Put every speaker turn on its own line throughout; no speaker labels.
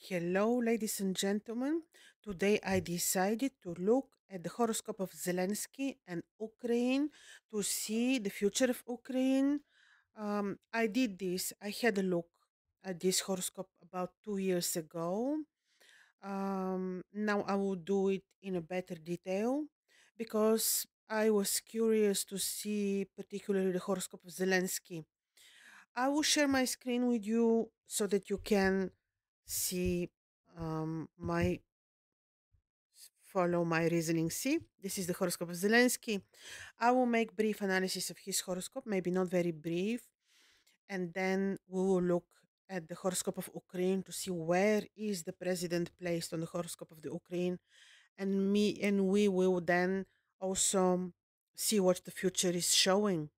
Hello, ladies and gentlemen. Today I decided to look at the horoscope of Zelensky and Ukraine to see the future of Ukraine. I did this, I had a look at this horoscope about 2 years ago. Now I will do it in a better detail because I was curious to see, particularly the horoscope of Zelensky. I will share my screen with you so that you can see my follow my reasoning. See, this is the horoscope of Zelensky. I will make brief analysis of his horoscope, maybe not very brief, and then we will look at the horoscope of Ukraine to see where is the president placed on the horoscope of the Ukraine, and we will then also see what the future is showing.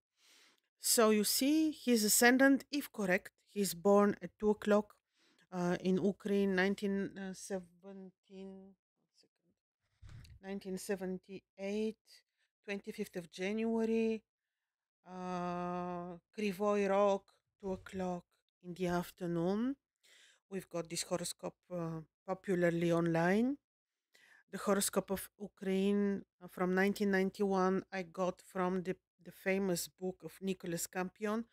So you see, his ascendant, if correct, he's born at 2 o'clock in Ukraine, 1978, 25th of January, Krivoy Rog, 2 o'clock in the afternoon. We've got this horoscope popularly online. The horoscope of Ukraine from 1991 I got from the famous book of Nicholas Campion,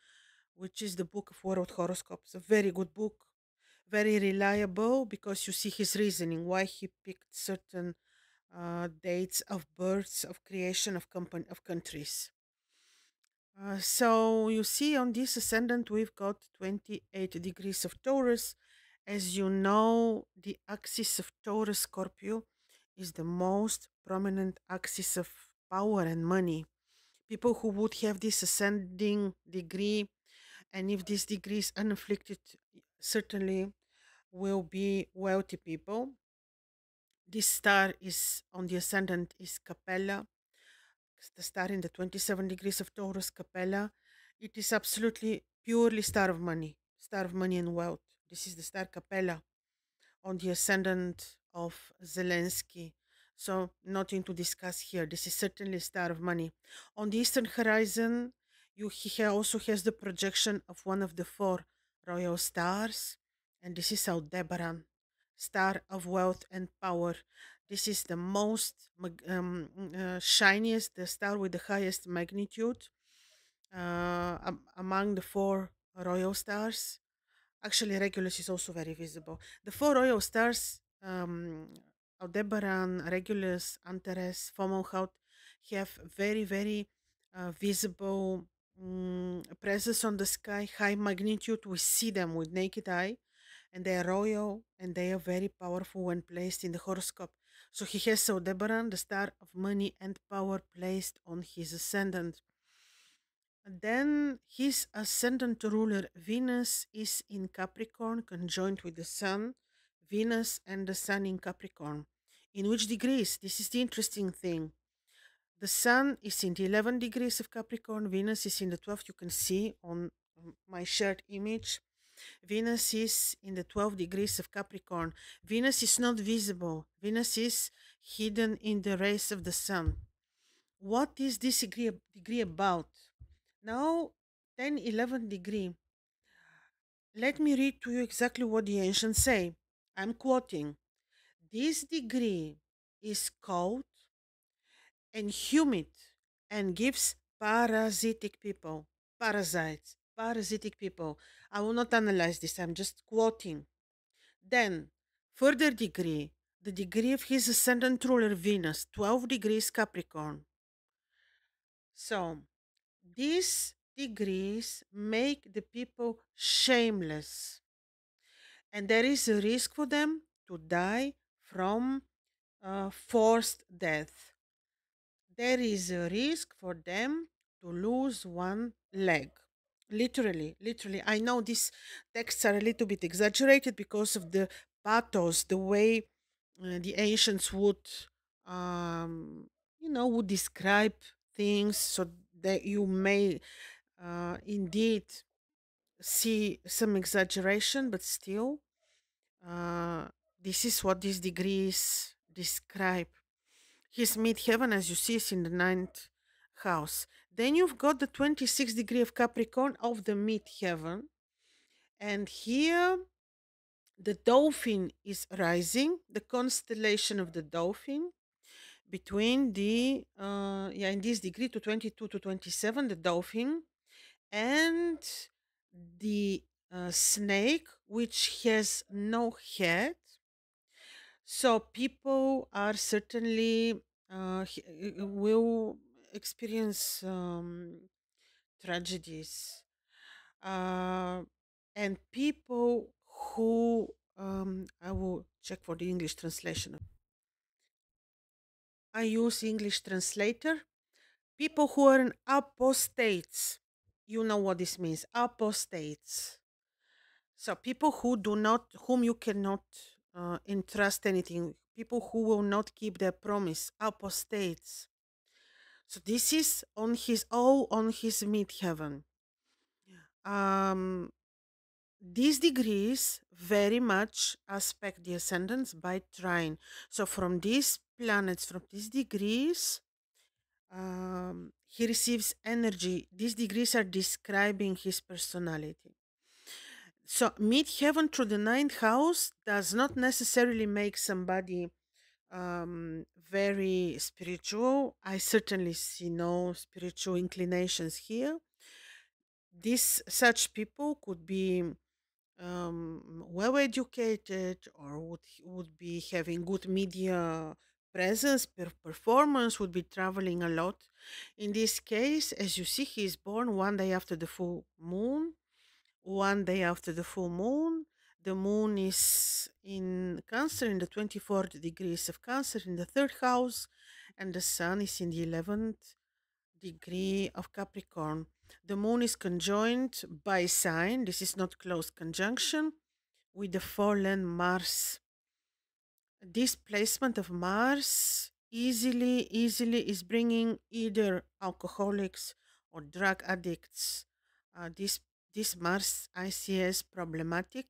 which is the book of world horoscopes. A very good book, very reliable because you see his reasoning, why he picked certain dates of births, of creation of of countries. So you see on this ascendant we've got 28 degrees of Taurus. As you know, the axis of Taurus Scorpio is the most prominent axis of power and money. People who would have this ascending degree, and if this degree is unafflicted, certainly will be wealthy people. This star is on the ascendant is Capella, the star in the 27 degrees of Taurus Capella. It is absolutely purely star of money and wealth. This is the star Capella on the ascendant of Zelensky. So nothing to discuss here. This is certainly star of money. On the eastern horizon, also has the projection of one of the four royal stars, and this is Aldebaran, star of wealth and power. This is the most shiniest, the star with the highest magnitude among the four royal stars. Actually, Regulus is also very visible. The four royal stars, Aldebaran, Regulus, Antares, Fomalhaut, have very, very visible presence on the sky, high magnitude. We see them with naked eye, and they are royal and they are very powerful when placed in the horoscope. So he has Aldebaran, the star of money and power, placed on his ascendant. And then his ascendant ruler Venus is in Capricorn, conjoined with the Sun. Venus and the Sun in Capricorn. In which degrees? This is the interesting thing. The Sun is in the 11 degrees of Capricorn, Venus is in the 12th. You can see on my shared image. Venus is in the 12 degrees of Capricorn. Venus is not visible, Venus is hidden in the rays of the Sun. What is this degree about? Now, 10, 11 degree. Let me read to you exactly what the ancients say. I'm quoting. This degree is cold and humid and gives parasitic people, parasites, parasitic people. I will not analyze this, I'm just quoting. Then, further degree, the degree of his ascendant ruler Venus, 12 degrees Capricorn. So, these degrees make the people shameless, and there is a risk for them to die from forced death. There is a risk for them to lose one leg. Literally, literally. I know these texts are a little bit exaggerated because of the pathos, the way the ancients would, um, would describe things so that you may indeed see some exaggeration, but still, uh, this is what these degrees describe. His midheaven, as you see, is in the ninth house. Then you've got the 26th degree of Capricorn of the midheaven. And here, The dolphin is rising, the constellation of the dolphin between the in this degree to 22 to 27, the dolphin, and the snake, which has no head. So people are certainly will experience tragedies, uh, and people who I will check for the English translation. I use English translator. People who are in apostates. You know what this means. Apostates. So people who do not, whom you cannot entrust anything. People who will not keep their promise. Apostates. So this is on his all on his midheaven. Um, these degrees very much aspect the ascendants by trine. So from these planets, from these degrees, he receives energy. These degrees are describing his personality. So midheaven through the ninth house does not necessarily make somebody very spiritual. I certainly see no spiritual inclinations here. These such people could be well educated, or would be having good media presence, performance, would be traveling a lot. In this case, as you see, he is born one day after the full moon. One day after the full moon, the moon is in Cancer in the 24th degrees of Cancer in the third house, and the sun is in the 11th degree of Capricorn. The moon is conjoined by sign. This is not close conjunction with the fallen Mars. This placement of Mars easily is bringing either alcoholics or drug addicts. This Mars I see as problematic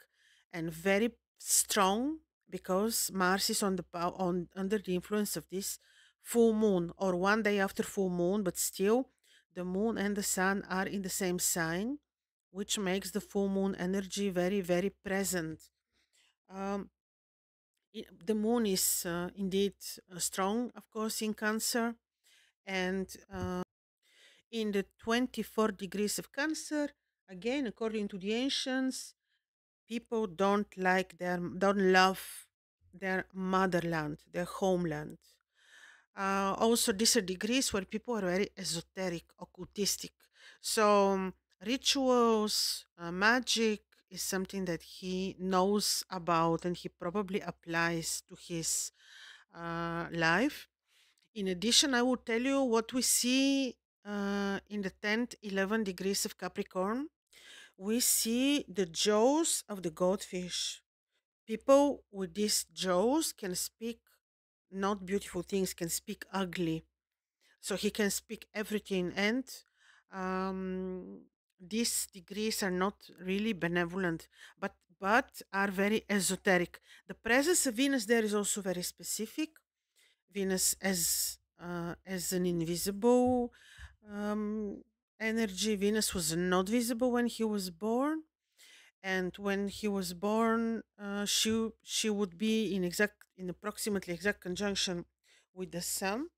and very strong, because Mars is on the on under the influence of this full moon, or one day after full moon, but still the moon and the sun are in the same sign, which makes the full moon energy very present. Um, the moon is indeed strong, of course, in Cancer, and in the 24 degrees of Cancer, again, according to the ancients, people don't love their motherland, their homeland. Also, these are degrees where people are very esoteric, occultistic. So, rituals, magic is something that he knows about and he probably applies to his life. In addition, I will tell you what we see in the 10th, 11 degrees of Capricorn. We see the jaws of the goldfish. People with these jaws can speak not beautiful things, can speak ugly. So he can speak everything, and um, these degrees are not really benevolent, but are very esoteric. The presence of Venus there is also very specific. Venus as an invisible um, energy. Venus was not visible when he was born, and when he was born, she would be in approximately exact conjunction with the sun.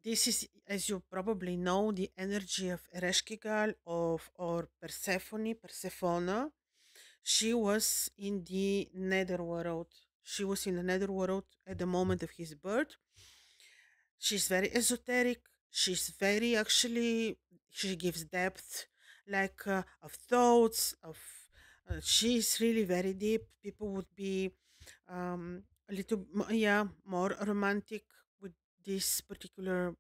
This is, as you probably know, the energy of Ereshkigal of or Persephone. She was in the netherworld. She was in the netherworld at the moment of his birth. She's very esoteric. She's very actually, she gives depth, like of thoughts, of she's really very deep. People would be a little yeah, more romantic with this particular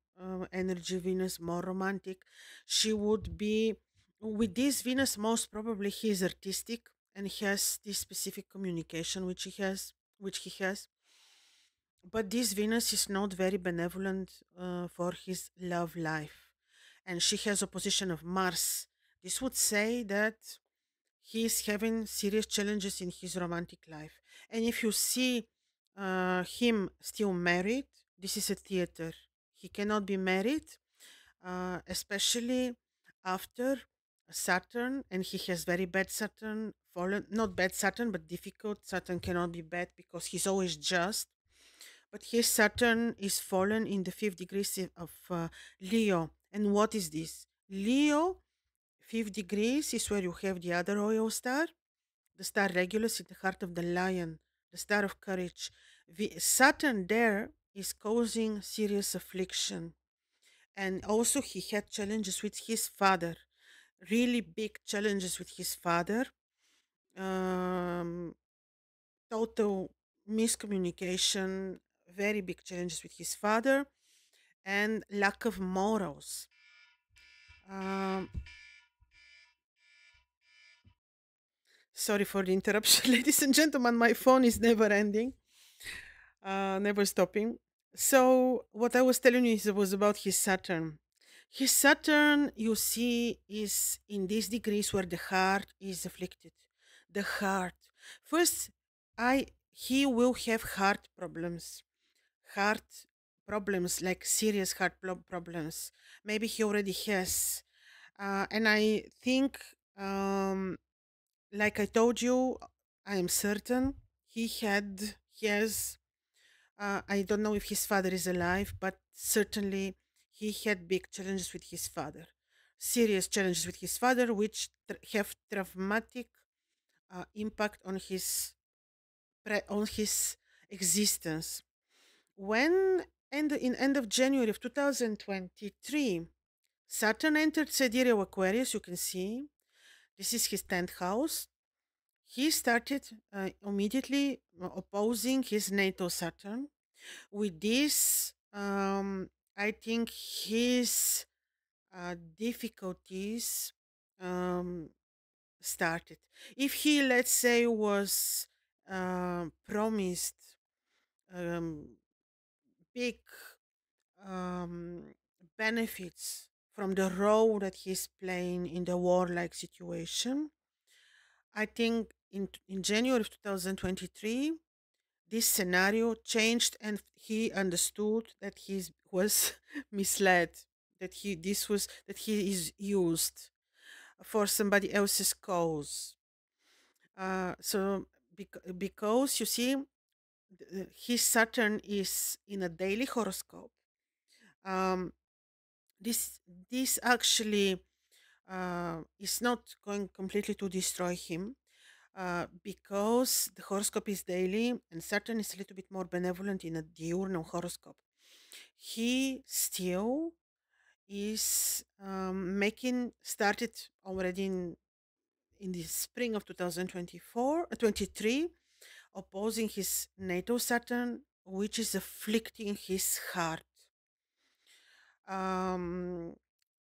energy. Venus more romantic. She would be with this Venus, most probably he is artistic and he has this specific communication which he has, but this Venus is not very benevolent for his love life, and she has opposition of Mars. This would say that he is having serious challenges in his romantic life. And if you see him still married, this is a theater. He cannot be married, especially after Saturn, and he has very bad Saturn fallen, not bad Saturn, but difficult. Saturn cannot be bad because he's always just. But his Saturn is fallen in the fifth degrees of Leo. And what is this? Leo, fifth degrees is where you have the other royal star, the star Regulus in the heart of the lion, the star of courage. Saturn there is causing serious affliction. And also, he had challenges with his father, really big challenges with his father. Um, Total miscommunication, very big challenges with his father, and lack of morals. Um, Sorry for the interruption, ladies and gentlemen. My phone is never ending, never stopping. So, what I was telling you was about his Saturn. His Saturn, you see, is in these degrees where the heart is afflicted. The heart. First, he will have heart problems. Heart problems, like serious heart problems. Maybe he already has. And I think, like I told you, I am certain he has, I don't know if his father is alive, but certainly he had big challenges with his father. Serious challenges with his father, which have traumatic impact on on his existence. When in end of January of 2023, Saturn entered Sidereal Aquarius, you can see this is his 10th house. He started immediately opposing his natal Saturn. With this, I think his difficulties um, started. If he, let's say, was promised um, big um, benefits from the role that he's playing in the warlike situation, I think in January of 2023, this scenario changed and he understood that he was misled, that he is used for somebody else's cause. Because you see, his Saturn is in a daily horoscope. Um, this this actually is not going completely to destroy him, because the horoscope is daily and Saturn is a little bit more benevolent in a diurnal horoscope. He still is making started already in the spring of 2024 23, opposing his natal Saturn, which is afflicting his heart. Um,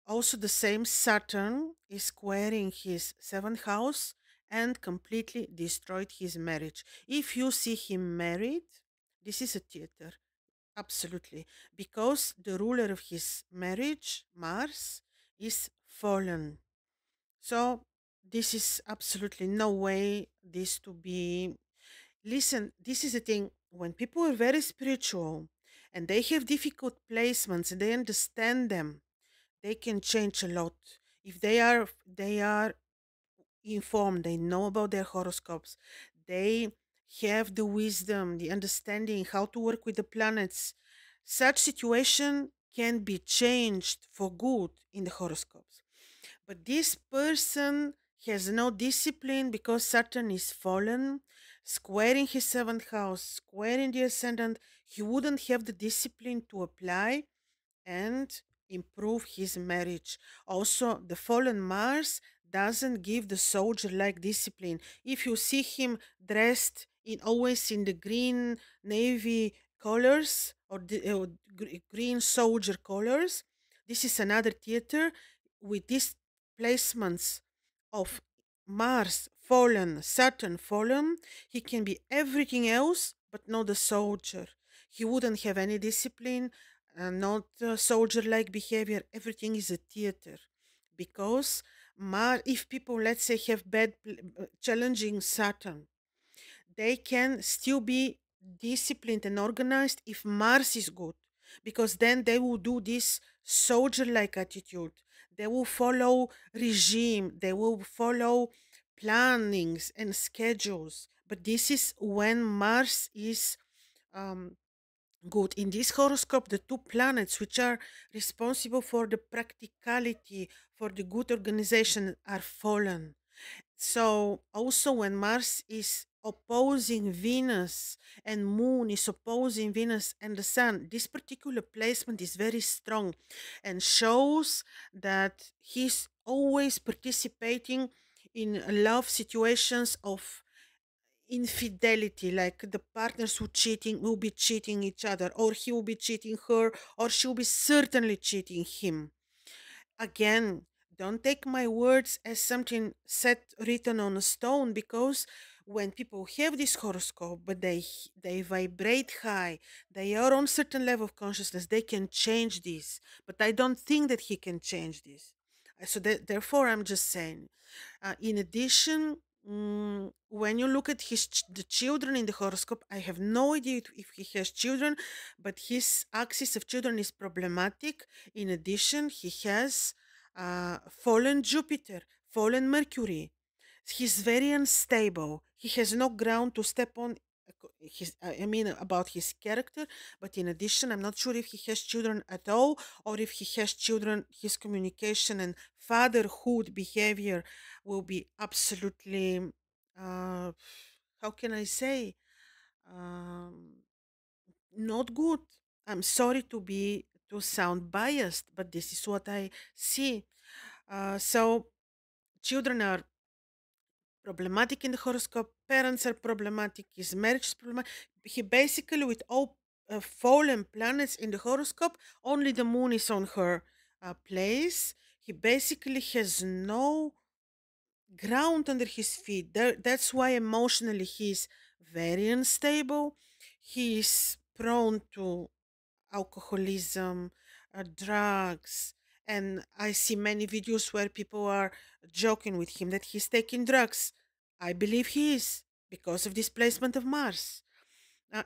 Also, the same Saturn is squaring his seventh house and completely destroyed his marriage. If you see him married, this is a theater, absolutely, because the ruler of his marriage, Mars, is fallen. So, this is absolutely no way this to be. Listen, this is the thing. When people are very spiritual and they have difficult placements and they understand them, they can change a lot. If they are informed, they know about their horoscopes, they have the wisdom, the understanding how to work with the planets, such situation can be changed for good in the horoscopes. But this person has no discipline because Saturn is fallen, squaring his seventh house, squaring the ascendant. He wouldn't have the discipline to apply and improve his marriage. Also, the fallen Mars doesn't give the soldier like discipline. If you see him dressed in always in the green navy colors or the green soldier colors, this is another theater with these placements of Mars fallen, Saturn fallen. He can be everything else but not a soldier. He wouldn't have any discipline, not soldier like behavior. Everything is a theater because if people, let's say, have challenging Saturn, they can still be disciplined and organized if Mars is good, because then they will do this soldier like attitude. They will follow regime, they will follow plannings and schedules. But this is when Mars is um, good. In this horoscope, the two planets which are responsible for the practicality, for the good organization, are fallen. So also when Mars is opposing Venus and Moon is opposing Venus and the Sun, this particular placement is very strong and shows that he's always participating in love situations of infidelity, like the partners who cheating will be cheating each other, or he will be cheating her, or she'll be certainly cheating him. Again, don't take my words as something set written on a stone, because when people have this horoscope but they vibrate high, they are on certain level of consciousness, they can change this. But I don't think that he can change this. So therefore I'm just saying, in addition, when you look at the children in the horoscope, I have no idea if he has children, but his axis of children is problematic. In addition, he has fallen Jupiter, fallen Mercury. He's very unstable. He has no ground to step on. I mean, about his character, but in addition, I'm not sure if he has children at all, or if he has children, his communication and fatherhood behavior will be absolutely, uh, how can I say, um, not good. I'm sorry to sound biased, but this is what I see. So children are problematic in the horoscope. Parents are problematic. His marriage is problematic. He basically, with all fallen planets in the horoscope, only the moon is on her place. He basically has no ground under his feet. That's why emotionally he's very unstable. He's prone to alcoholism, drugs. And I see many videos where people are joking with him that he's taking drugs. I believe he is, because of displacement of Mars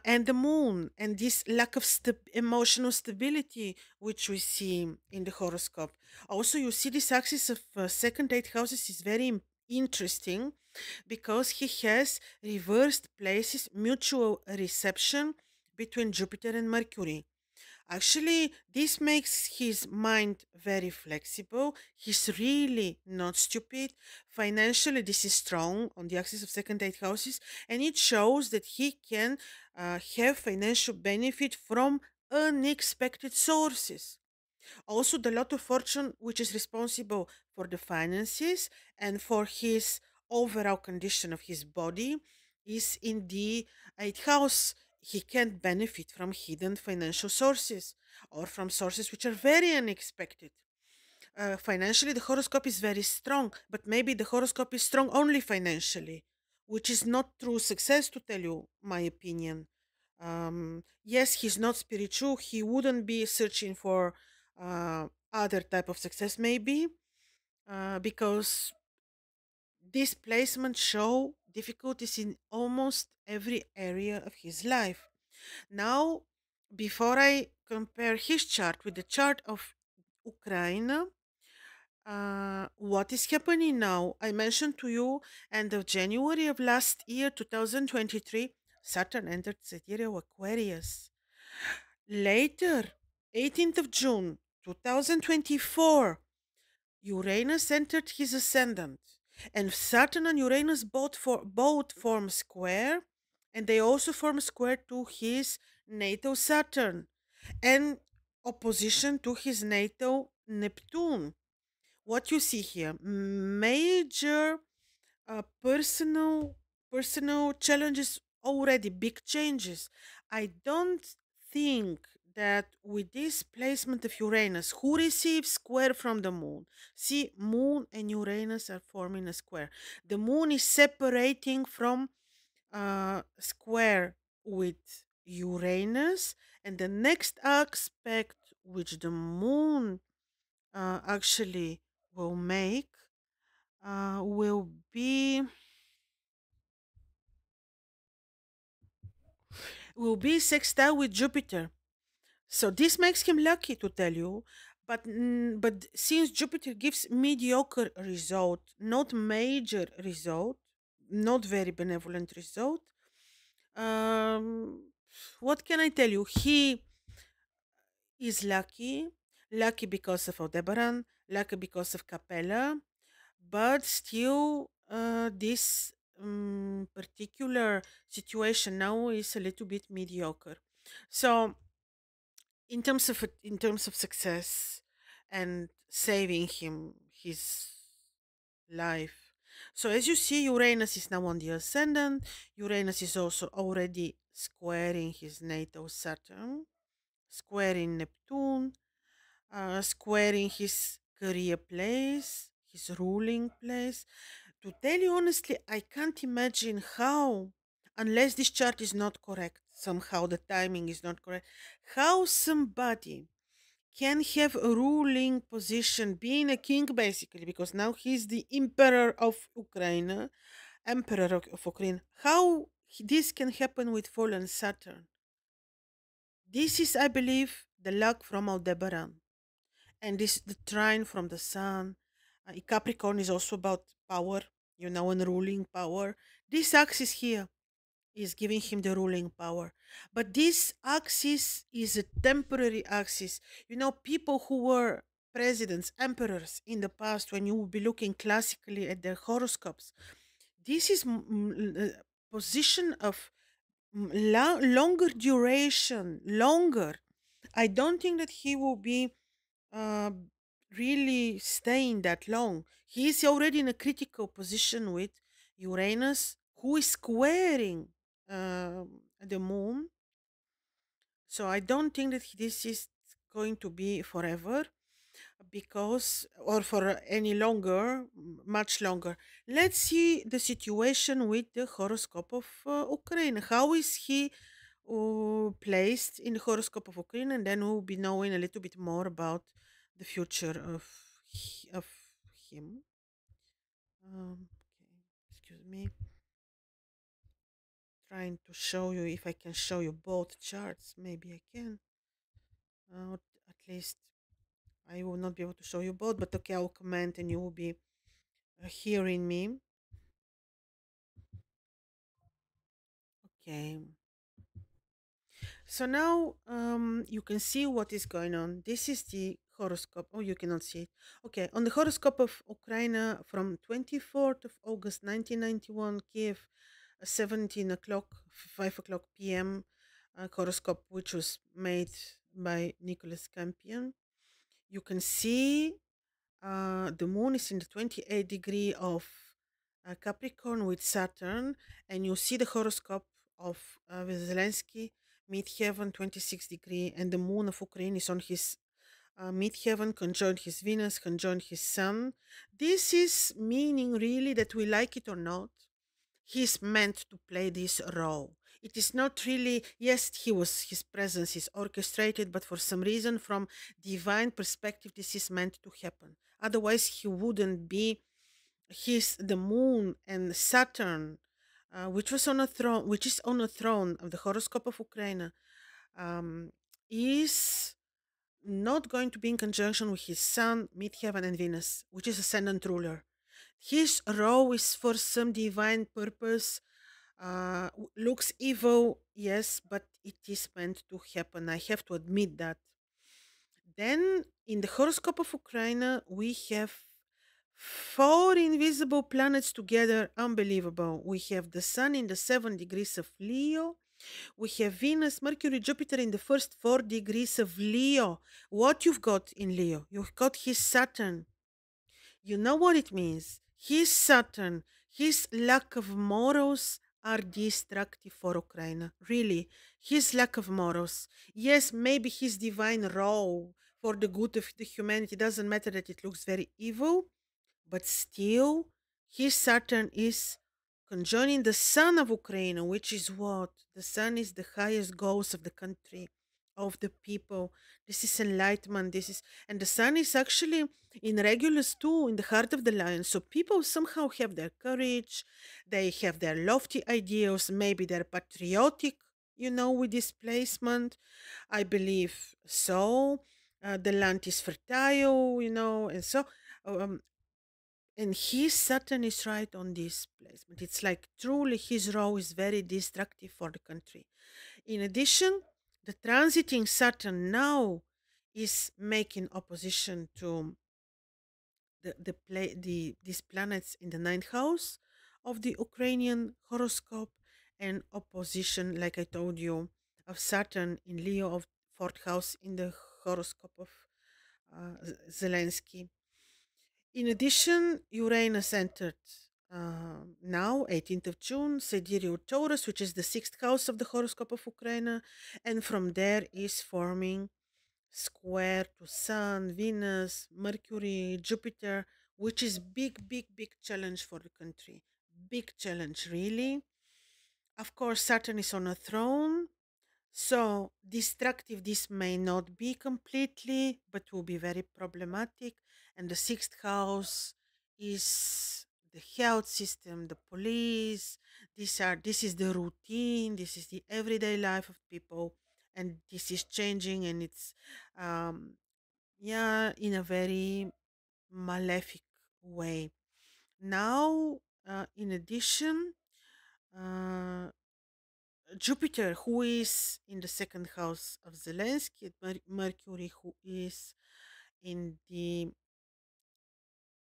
and the moon, and this lack of emotional stability which we see in the horoscope. Also, you see this axis of second eight houses is very interesting, because he has reversed places, mutual reception between Jupiter and Mercury. Actually, this makes his mind very flexible. He's really not stupid. Financially, this is strong on the axis of second eight houses, and it shows that he can have financial benefit from unexpected sources. Also, the lot of fortune, which is responsible for the finances and for his overall condition of his body, is in the eighth house. He can benefit from hidden financial sources or from sources which are very unexpected. Financially, the horoscope is very strong, but maybe the horoscope is strong only financially, which is not true success, to tell you my opinion. Yes, he's not spiritual. He wouldn't be searching for other type of success, maybe, because this placement show difficulties in almost every area of his life. Now, before I compare his chart with the chart of Ukraine, what is happening now? I mentioned to you, end of January of last year, 2023, Saturn entered Sidereal Aquarius. Later, 18th of June, 2024, Uranus entered his ascendant, and Saturn and Uranus both form square, and they also form square to his natal Saturn and opposition to his natal Neptune. What you see here, major personal challenges, already big changes. I don't think that with this placement of Uranus, who receives square from the moon, see, moon and Uranus are forming a square. The moon is separating from square with Uranus, and the next aspect which the moon actually will make will be sextile with Jupiter. So this makes him lucky, to tell you, but since Jupiter gives mediocre result, not major result, not very benevolent result, um, what can I tell you? He is lucky, lucky because of Aldebaran, lucky because of Capella, but still, this particular situation now is a little bit mediocre. So, in terms of success and saving him his life. So as you see, Uranus is now on the ascendant. Uranus is also already squaring his natal Saturn, squaring Neptune, squaring his career place, his ruling place. To tell you honestly, I can't imagine how, unless this chart is not correct, somehow the timing is not correct, how somebody can have a ruling position, being a king basically, because now he's the emperor of Ukraine, emperor of Ukraine. How this can happen with fallen Saturn? This is, I believe, the luck from Aldebaran, and this the trine from the sun. Capricorn is also about power, and ruling power. This axis here is giving him the ruling power. But this axis is a temporary axis. People who were presidents, emperors in the past, when you will be looking classically at their horoscopes, this is position of longer duration, longer. I don't think that he will be uh, really staying that long. He is already in a critical position with Uranus, who is squaring the moon. So I don't think that this is going to be forever, because, or for any longer, much longer. Let's see the situation with the horoscope of Ukraine. How is he placed in the horoscope of Ukraine? And then we'll be knowing a little bit more about the future of him. Okay, excuse me. Trying to show you if I can show you both charts. Maybe I can. At least I will not be able to show you both, but okay, I'll comment and you will be hearing me. Okay. So now you can see what is going on. This is the horoscope. Oh, you cannot see it. Okay, on the horoscope of Ukraine from 24th of August 1991, Kiev, 17 o'clock, 5 o'clock p.m. Horoscope, which was made by Nicholas Campion. You can see the moon is in the 28th degree of Capricorn with Saturn, and you see the horoscope of with Zelensky, mid-heaven, 26 degree, and the moon of Ukraine is on his mid-heaven, conjoined his Venus, conjoined his Sun. This is meaning really that we like it or not, he's meant to play this role. It is not really, yes, his presence is orchestrated, but for some reason, from divine perspective, this is meant to happen. Otherwise, he wouldn't be. The moon and Saturn, which was on a throne, which is on a throne of the horoscope of Ukraine, um, is not going to be in conjunction with his Sun, midheaven, and Venus, which is ascendant ruler. His role is for some divine purpose. Looks evil, yes, but it is meant to happen. I have to admit that. Then, in the horoscope of Ukraine, we have four invisible planets together. Unbelievable. We have the Sun in the 7 degrees of Leo. We have Venus, Mercury, Jupiter in the first 4 degrees of Leo. What you've got in Leo? You've got his Saturn. You know what it means. His Saturn, his lack of morals are destructive for Ukraine. Really, his lack of morals. Yes, maybe his divine role for the good of the humanity doesn't matter that it looks very evil, but still, his Saturn is conjoining the sun of Ukraine, which is what? The sun is the highest goals of the country, of the people. This is enlightenment. And the sun is actually in Regulus too, in the heart of the lion. So people somehow have their courage, they have their lofty ideals, maybe they're patriotic, with displacement. I believe so. The land is fertile, and so um, and his Saturn is right on this placement. It's like truly his role is very destructive for the country. In addition, the transiting Saturn now is making opposition to these planets in the ninth house of the Ukrainian horoscope, and opposition, like I told you, of Saturn in Leo of fourth house in the horoscope of Zelensky. In addition, Uranus entered now, 18th of June, Sidereal Taurus, which is the sixth house of the horoscope of Ukraine, and from there is forming square to Sun, Venus, Mercury, Jupiter, which is big, big, big challenge for the country. Big challenge, really. Of course, Saturn is on a throne, so destructive this may not be completely, but will be very problematic. And the sixth house is the health system, the police. This is the routine, this is the everyday life of people, and this is changing, and it's um yeah, in a very malefic way. Now, in addition, uh Jupiter, who is in the second house of Zelensky, and Mercury, who is in the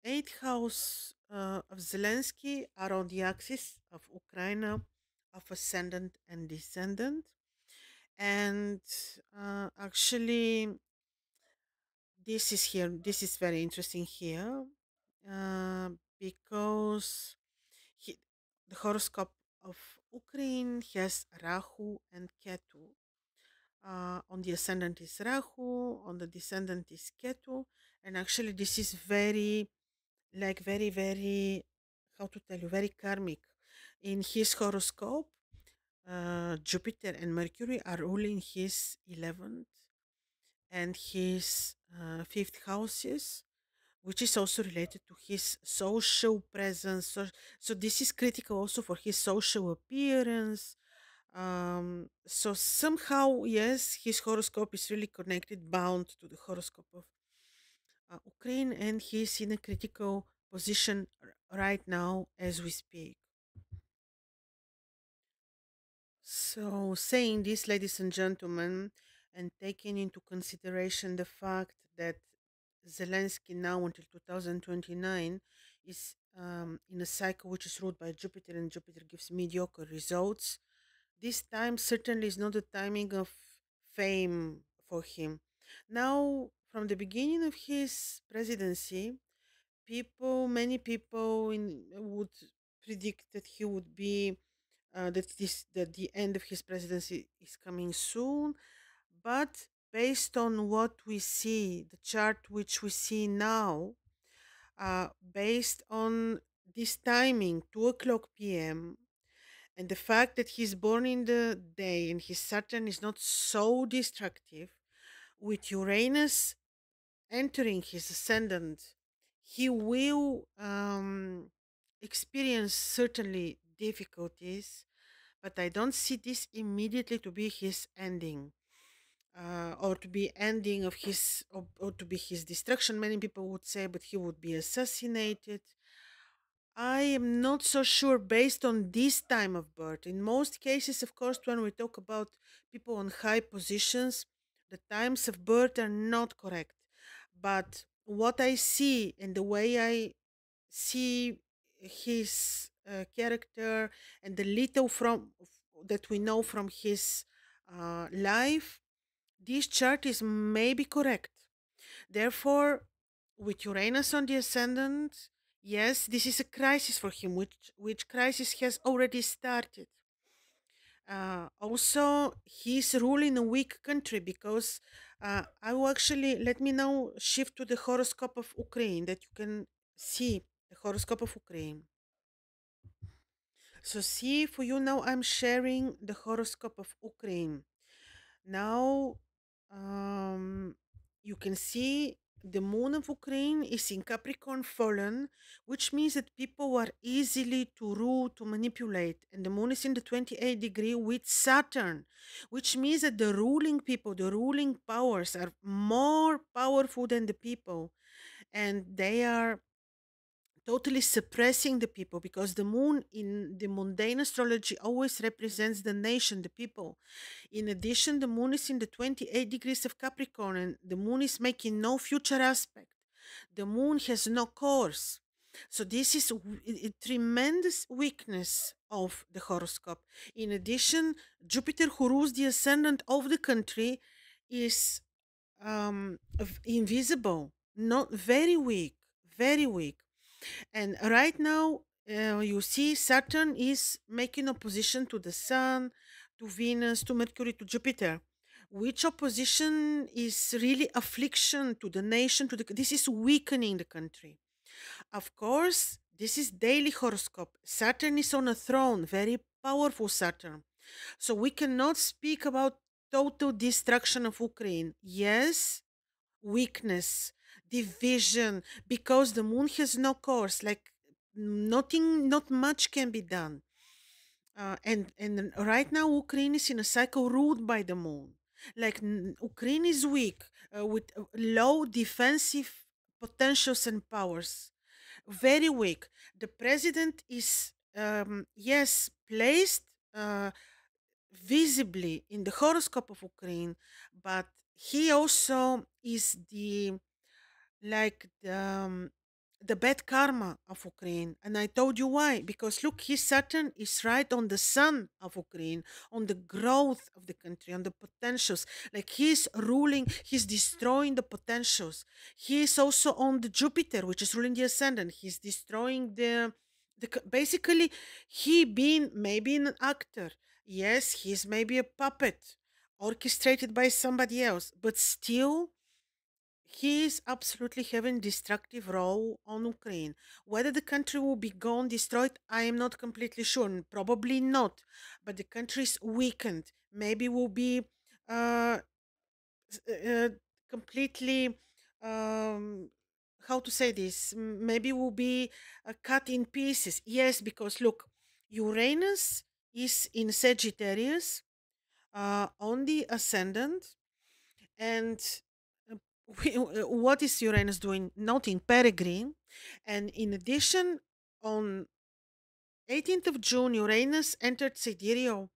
eighth house of Zelensky, are on the axis of Ukraine, of ascendant and descendant. And actually, this is very interesting here, uh, because he, the horoscope of Ukraine has Rahu and Ketu. On the ascendant is Rahu, on the descendant is Ketu, and actually this is very, like very, very, how to tell you, very karmic. In his horoscope, Jupiter and Mercury are ruling his 11th and his fifth houses, which is also related to his social presence. So this is critical also for his social appearance. So somehow, yes, his horoscope is really connected, bound to the horoscope of Ukraine, and he's in a critical position right now as we speak. So, saying this, ladies and gentlemen, and taking into consideration the fact that Zelensky now until 2029 is in a cycle which is ruled by Jupiter, and Jupiter gives mediocre results. This time certainly is not the timing of fame for him. Now, from the beginning of his presidency, many people would predict that he would be that the end of his presidency is coming soon. But based on what we see, the chart which we see now, based on this timing, 2 o'clock p.m., and the fact that he's born in the day and his Saturn is not so destructive, with Uranus entering his ascendant, he will experience certainly difficulties, but I don't see this immediately to be his ending. Or to be ending of his, or to be his destruction. Many people would say, but he would be assassinated. I am not so sure based on this time of birth. In most cases, of course, when we talk about people on high positions, the times of birth are not correct. But what I see and the way I see his character, and the little from that we know from his life, this chart is maybe correct. Therefore, with Uranus on the ascendant, yes, this is a crisis for him, which crisis has already started. Also, he's ruling a weak country, because I will actually, let me now shift to the horoscope of Ukraine, that you can see the horoscope of Ukraine. So, see, for you now, I'm sharing the horoscope of Ukraine. Now, you can see the moon of Ukraine is in Capricorn fallen, which means that people are easily to rule, to manipulate. And the moon is in the 28th degree with Saturn, which means that the ruling people, the ruling powers are more powerful than the people. And they are totally suppressing the people because the moon in the mundane astrology always represents the nation, the people. In addition, the moon is in the 28 degrees of Capricorn and the moon is making no future aspect. The moon has no course. So this is a tremendous weakness of the horoscope. In addition, Jupiter, who rules the ascendant of the country, is invisible, not very weak, very weak. And right now, you see Saturn is making opposition to the Sun, to Venus, to Mercury, to Jupiter, which opposition is really affliction to the nation. This is weakening the country. Of course, this is daily horoscope. Saturn is on a throne, very powerful Saturn. So we cannot speak about total destruction of Ukraine. Yes, weakness, division, because the moon has no course, like nothing, not much can be done. And right now, Ukraine is in a cycle ruled by the moon. Like Ukraine is weak with low defensive potentials and powers, very weak. The president is, yes, placed visibly in the horoscope of Ukraine, but he also is the bad karma of Ukraine. And I told you why. Because look, his Saturn is right on the sun of Ukraine, on the growth of the country, on the potentials. Like he's ruling, he's destroying the potentials. He is also on the Jupiter, which is ruling the ascendant. He's destroying basically, he being maybe an actor. Yes, he's maybe a puppet orchestrated by somebody else, but still he is absolutely having destructive role on Ukraine. Whether the country will be gone, destroyed, I am not completely sure. Probably not. But the country is weakened. Maybe will be uh, uh, completely, um, how to say this? Maybe will be cut in pieces. Yes, because look, Uranus is in Sagittarius on the ascendant, and uh, what is Uranus doing? Not in Peregrine. And in addition, on 18th of June, Uranus entered Sidereal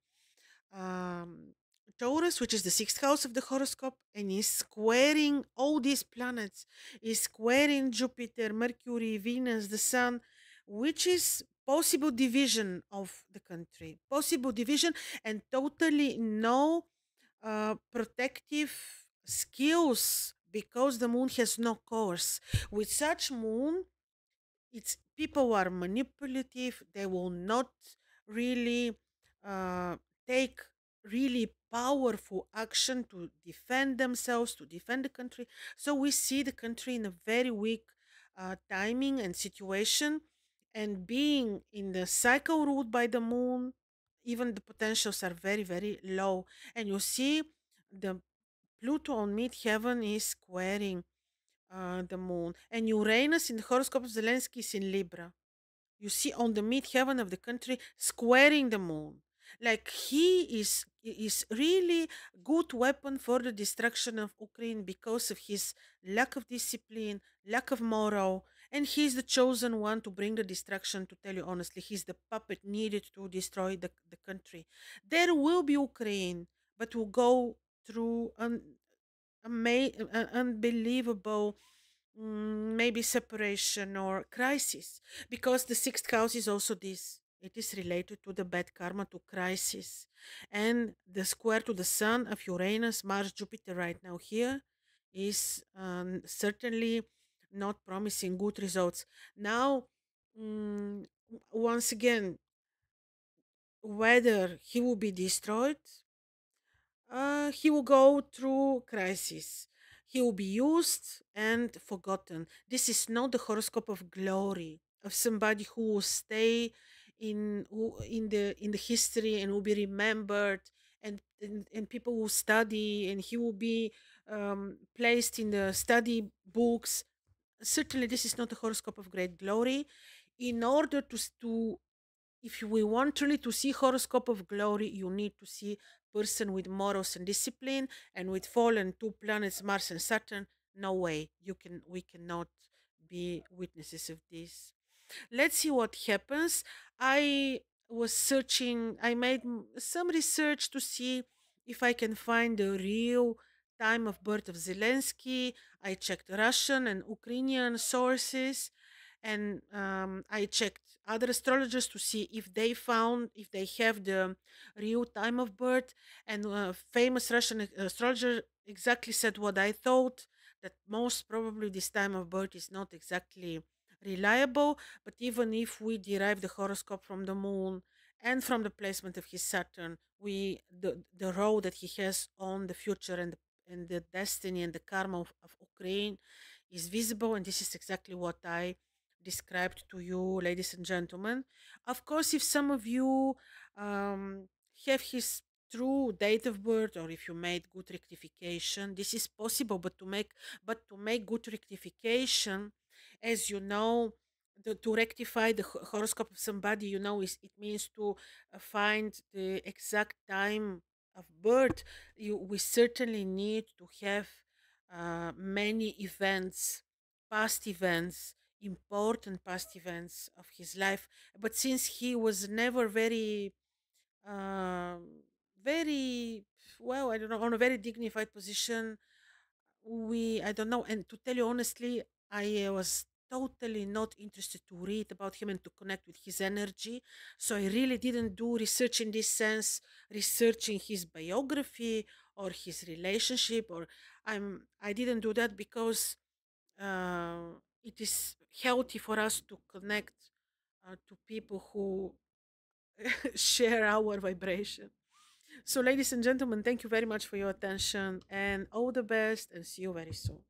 um, Taurus, which is the sixth house of the horoscope, and is squaring all these planets, is squaring Jupiter, Mercury, Venus, the Sun, which is possible division of the country, possible division, and totally no protective skills because the moon has no course. With such moon, it's people are manipulative. They will not really uh, take really powerful action to defend themselves, to defend the country. So we see the country in a very weak timing and situation, and being in the cycle ruled by the moon, even the potentials are very, very low. And you see the Pluto on mid-heaven is squaring the moon. And Uranus in the horoscope of Zelensky is in Libra. You see on the mid-heaven of the country squaring the moon. Like he is really good weapon for the destruction of Ukraine because of his lack of discipline, lack of moral, and he's the chosen one to bring the destruction. To tell you honestly, he's the puppet needed to destroy the country. There will be Ukraine, but will go through an unbelievable maybe separation or crisis, because the sixth house is also this. It is related to the bad karma, to crisis, and the square to the sun of Uranus, Mars, Jupiter right now here is certainly not promising good results. Now, once again, whether he will be destroyed, he will go through crisis. He will be used and forgotten. This is not the horoscope of glory, of somebody who will stay in the history and will be remembered, and people will study, and he will be placed in the study books. Certainly, this is not a horoscope of great glory. In order to if we want really to see horoscope of glory, you need to see person with morals and discipline, and with fallen two planets, Mars and Saturn. No way, we cannot be witnesses of this. Let's see what happens. I was searching, I made some research to see if I can find the real time of birth of Zelensky. I checked Russian and Ukrainian sources, and I checked other astrologers to see if they have the real time of birth. And famous Russian astrologer exactly said what I thought, that most probably this time of birth is not exactly reliable. But even if we derive the horoscope from the moon and from the placement of his Saturn, the role that he has on the future and the destiny and the karma of Ukraine is visible, and this is exactly what I described to you, ladies and gentlemen. Of course, if some of you um, have his true date of birth, or if you made good rectification, this is possible. But to make good rectification, as you know, to rectify the horoscope of somebody, it means to find the exact time of birth. We certainly need to have many events, past events, important past events of his life. But since he was never um, very well, I don't know, on a very dignified position, I don't know. And to tell you honestly, I was totally not interested to read about him and to connect with his energy. So I really didn't do research in this sense, researching his biography or his relationship, or I didn't do that because it is healthy for us to connect to people who share our vibration. So, ladies and gentlemen, thank you very much for your attention, and all the best, and see you very soon.